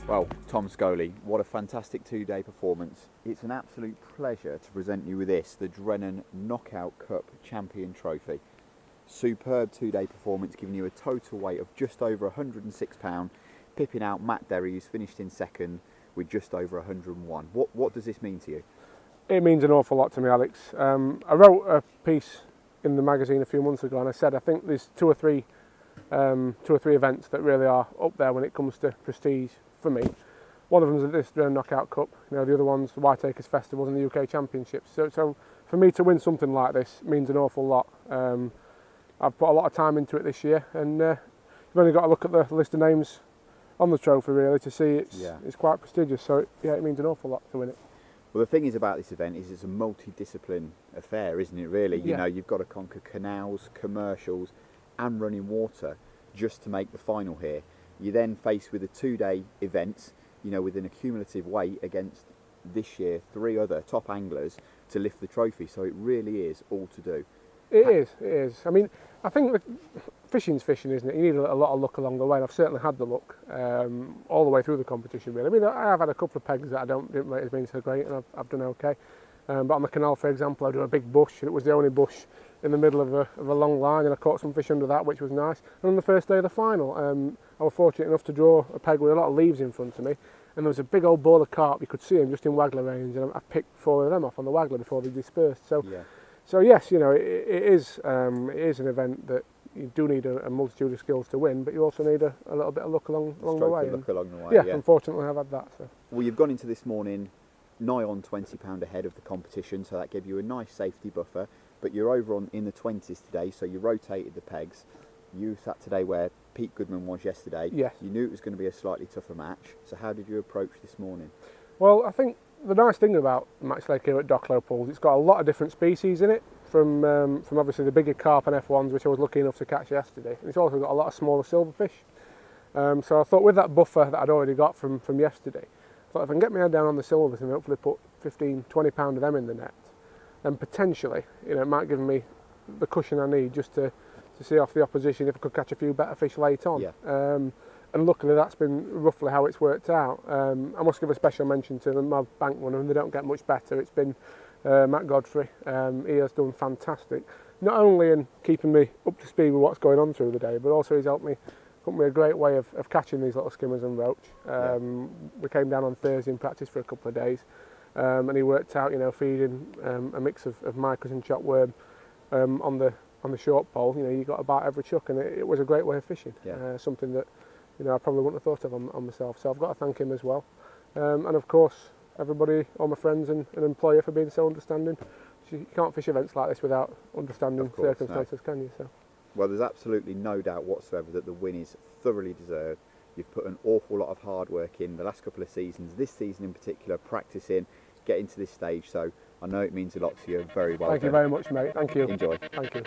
Well, Tom Scholey, what a fantastic two-day performance. It's an absolute pleasure to present you with this, the Drennan Knockout Cup Champion trophy. Superb two-day performance, giving you a total weight of just over £106, pipping out Matt Derry, who's finished in second with just over 101. What does this mean to you? It means an awful lot to me, Alex. I wrote a piece in the magazine a few months ago, and I said I think there's two or three events that really are up there when it comes to prestige for me. One of them is this Drennan Knockout Cup. You know, the other one's the Whiteacres Festivals and the UK Championships. So for me to win something like this means an awful lot. I've put a lot of time into it this year, and you've only got to look at the list of names on the trophy really to see it's quite prestigious. So it means an awful lot to win it. Well, the thing is about this event is it's a multi-discipline affair, isn't it, really? You know, you've got to conquer canals, commercials and running water just to make the final here. You're then faced with a two-day event, you know, with an accumulative weight against this year 3 other top anglers to lift the trophy. So it really is all to do. It is. I mean, I think fishing's fishing, isn't it? You need a lot of luck along the way, and I've certainly had the luck all the way through the competition, really. I mean, I have had a couple of pegs that I didn't rate as being so great, and I've done okay. But on the canal, for example, I do a big bush, and it was the only bush in the middle of a long line, and I caught some fish under that, which was nice. And on the first day of the final, I was fortunate enough to draw a peg with a lot of leaves in front of me, and there was a big old ball of carp. You could see them just in waggler range, and I picked 4 of them off on the waggler before they dispersed. So yes, you know, it is an event that you do need a multitude of skills to win, but you also need a little bit of luck along the way. Yeah, unfortunately I've had that. So. Well, you've gone into this morning nigh on £20 ahead of the competition, so that gave you a nice safety buffer. But you're over in the 20s today, so you rotated the pegs. You sat today where Pete Goodman was yesterday. Yes. You knew it was going to be a slightly tougher match. So how did you approach this morning? Well, I think the nice thing about the match like here at Docklow Pools, it's got a lot of different species in it, from obviously the bigger carp and F1s, which I was lucky enough to catch yesterday. And it's also got a lot of smaller silverfish. So I thought with that buffer that I'd already got from yesterday, I thought if I can get my head down on the silvers and hopefully put 15, 20 pound of them in the net, then potentially, you know, it might give me the cushion I need just to see off the opposition if I could catch a few better fish late on. And luckily that's been roughly how it's worked out. I must give a special mention to my bank runner, and they don't get much better. It's been Matt Godfrey. He has done fantastic, not only in keeping me up to speed with what's going on through the day, but also he's helped me a great way of catching these little skimmers and roach. We came down on Thursday and practiced for a couple of days, and he worked out, you know, feeding a mix of micas and chopped worm on the short pole. You know, you got about every chuck, and it was a great way of fishing. Something that, you know, I probably wouldn't have thought of on myself. So I've got to thank him as well, and of course everybody, all my friends and employer, for being so understanding. You can't fish events like this without understanding circumstances, can you? So. Well, there's absolutely no doubt whatsoever that the win is thoroughly deserved. You've put an awful lot of hard work in the last couple of seasons, this season in particular, practicing, getting to this stage. So I know it means a lot to you. Very well done. Thank you very much, mate. Thank you. Enjoy. Thank you.